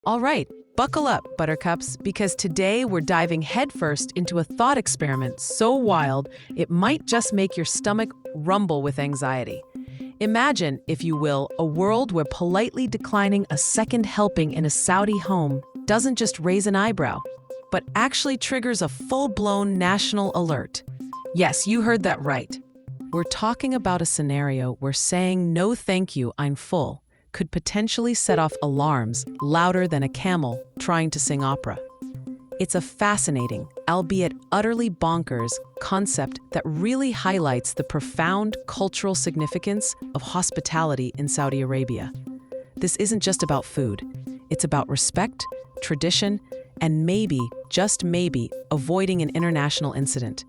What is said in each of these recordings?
All right, buckle up, buttercups, because today we're diving headfirst into a thought experiment so wild it might just make your stomach rumble with anxiety. Imagine, if you will, a world where politely declining a second helping in a Saudi home doesn't just raise an eyebrow, but actually triggers a full-blown national alert. Yes, you heard that right. We're talking about a scenario where saying "no thank you, I'm full" could potentially set off alarms louder than a camel trying to sing opera. It's a fascinating, albeit utterly bonkers, concept that really highlights the profound cultural significance of hospitality in Saudi Arabia. This isn't just about food. It's about respect, tradition, and maybe, just maybe, avoiding an international incident.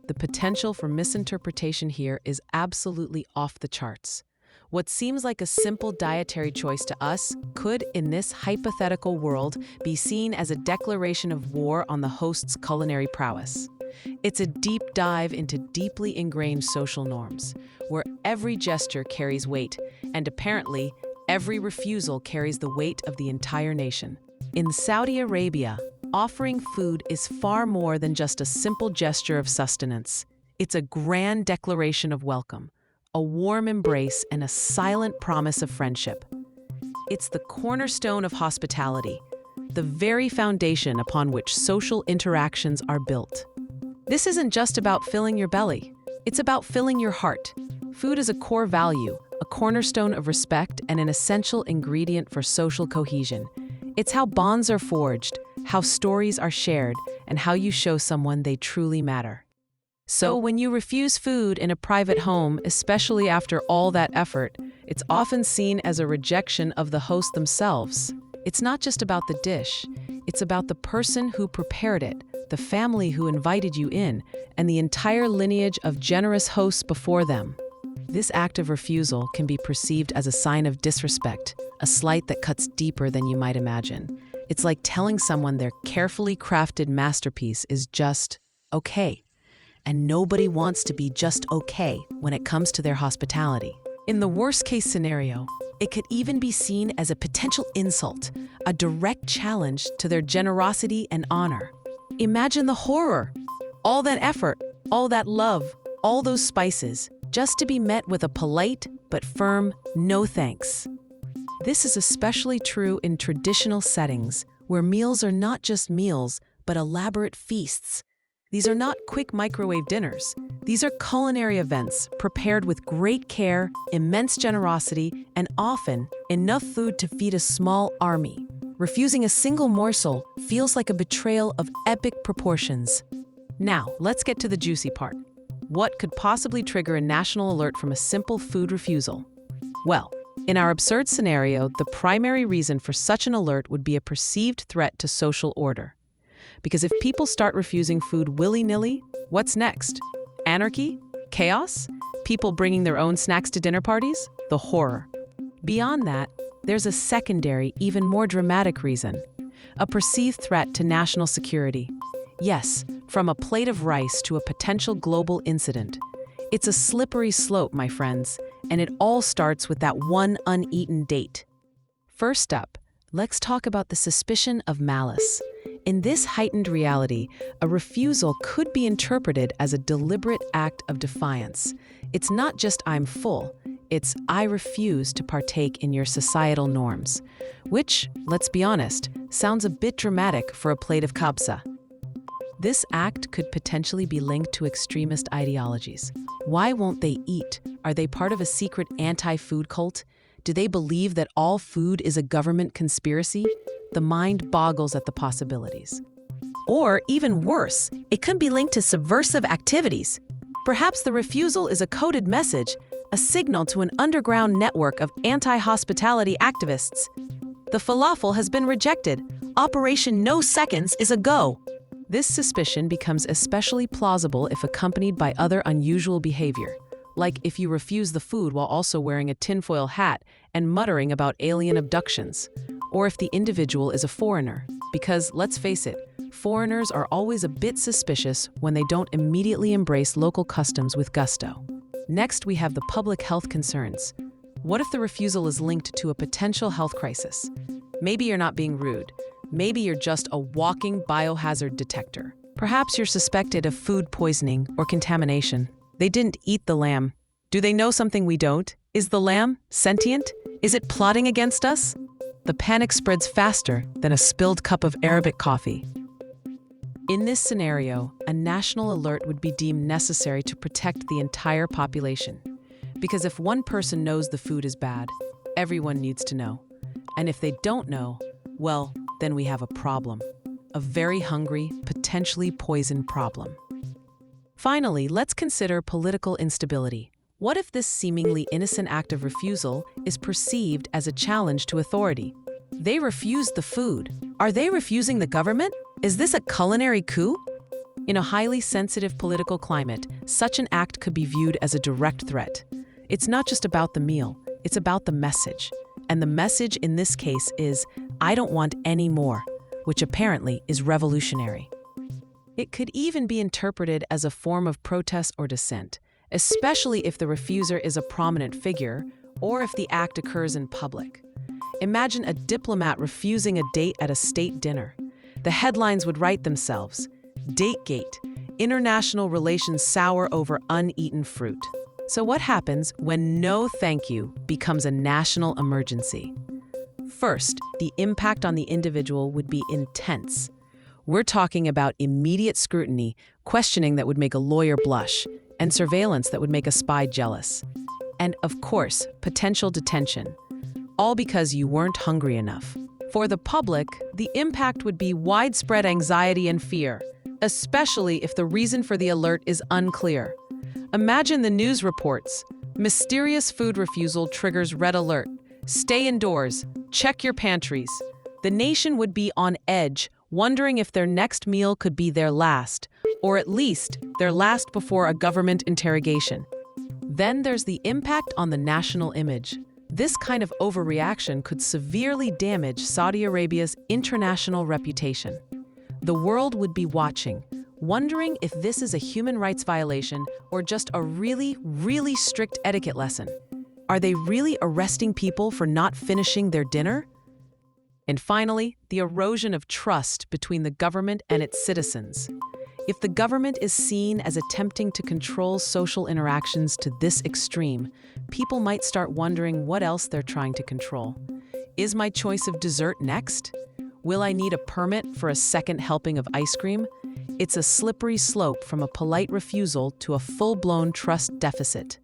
The potential for misinterpretation here is absolutely off the charts. What seems like a simple dietary choice to us could, in this hypothetical world, be seen as a declaration of war on the host's culinary prowess. It's a deep dive into deeply ingrained social norms, where every gesture carries weight, and apparently, every refusal carries the weight of the entire nation. In Saudi Arabia, offering food is far more than just a simple gesture of sustenance. It's a grand declaration of welcome, a warm embrace, and a silent promise of friendship. It's the cornerstone of hospitality, the very foundation upon which social interactions are built. This isn't just about filling your belly, it's about filling your heart. Food is a core value, a cornerstone of respect, and an essential ingredient for social cohesion. It's how bonds are forged, how stories are shared, and how you show someone they truly matter. So when you refuse food in a private home, especially after all that effort, it's often seen as a rejection of the host themselves. It's not just about the dish, it's about the person who prepared it, the family who invited you in, and the entire lineage of generous hosts before them. This act of refusal can be perceived as a sign of disrespect, a slight that cuts deeper than you might imagine. It's like telling someone their carefully crafted masterpiece is just okay. And nobody wants to be just okay when it comes to their hospitality. In the worst-case scenario, it could even be seen as a potential insult, a direct challenge to their generosity and honor. Imagine the horror. All that effort, all that love, all those spices, just to be met with a polite but firm "no thanks." This is especially true in traditional settings, where meals are not just meals, but elaborate feasts. These are not quick microwave dinners. These are culinary events prepared with great care, immense generosity, and often enough food to feed a small army. Refusing a single morsel feels like a betrayal of epic proportions. Now, let's get to the juicy part. What could possibly trigger a national alert from a simple food refusal? Well, in our absurd scenario, the primary reason for such an alert would be a perceived threat to social order. Because if people start refusing food willy-nilly, what's next? Anarchy? Chaos? People bringing their own snacks to dinner parties? The horror. Beyond that, there's a secondary, even more dramatic reason. A perceived threat to national security. Yes, from a plate of rice to a potential global incident. It's a slippery slope, my friends, and it all starts with that one uneaten date. First up, let's talk about the suspicion of malice. In this heightened reality, a refusal could be interpreted as a deliberate act of defiance. It's not just "I'm full," it's "I refuse to partake in your societal norms," which, let's be honest, sounds a bit dramatic for a plate of kabsa. This act could potentially be linked to extremist ideologies. Why won't they eat? Are they part of a secret anti-food cult? Do they believe that all food is a government conspiracy? The mind boggles at the possibilities. Or, even worse, it could be linked to subversive activities. Perhaps the refusal is a coded message, a signal to an underground network of anti-hospitality activists. The falafel has been rejected. Operation No Seconds is a go. This suspicion becomes especially plausible if accompanied by other unusual behavior, like if you refuse the food while also wearing a tinfoil hat and muttering about alien abductions, or if the individual is a foreigner, because, let's face it, foreigners are always a bit suspicious when they don't immediately embrace local customs with gusto. Next, we have the public health concerns. What if the refusal is linked to a potential health crisis? Maybe you're not being rude. Maybe you're just a walking biohazard detector. Perhaps you're suspected of food poisoning or contamination. They didn't eat the lamb. Do they know something we don't? Is the lamb sentient? Is it plotting against us? The panic spreads faster than a spilled cup of Arabic coffee. In this scenario, a national alert would be deemed necessary to protect the entire population. Because if one person knows the food is bad, everyone needs to know. And if they don't know, well, then we have a problem. A very hungry, potentially poisoned problem. Finally, let's consider political instability. What if this seemingly innocent act of refusal is perceived as a challenge to authority? They refused the food. Are they refusing the government? Is this a culinary coup? In a highly sensitive political climate, such an act could be viewed as a direct threat. It's not just about the meal, it's about the message. And the message in this case is, I don't want any more, which apparently is revolutionary. It could even be interpreted as a form of protest or dissent, especially if the refuser is a prominent figure or if the act occurs in public. Imagine a diplomat refusing a date at a state dinner. The headlines would write themselves, "Dategate, international relations sour over uneaten fruit." So what happens when no thank you becomes a national emergency? First, the impact on the individual would be intense. We're talking about immediate scrutiny, questioning that would make a lawyer blush, and surveillance that would make a spy jealous. And of course, potential detention. All because you weren't hungry enough. For the public, the impact would be widespread anxiety and fear, especially if the reason for the alert is unclear. Imagine the news reports. Mysterious food refusal triggers red alert. Stay indoors. Check your pantries. The nation would be on edge, wondering if their next meal could be their last, or at least their last before a government interrogation. Then there's the impact on the national image. This kind of overreaction could severely damage Saudi Arabia's international reputation. The world would be watching, wondering if this is a human rights violation or just a really, really strict etiquette lesson. Are they really arresting people for not finishing their dinner? And finally, the erosion of trust between the government and its citizens. If the government is seen as attempting to control social interactions to this extreme, people might start wondering what else they're trying to control. Is my choice of dessert next? Will I need a permit for a second helping of ice cream? It's a slippery slope from a polite refusal to a full-blown trust deficit.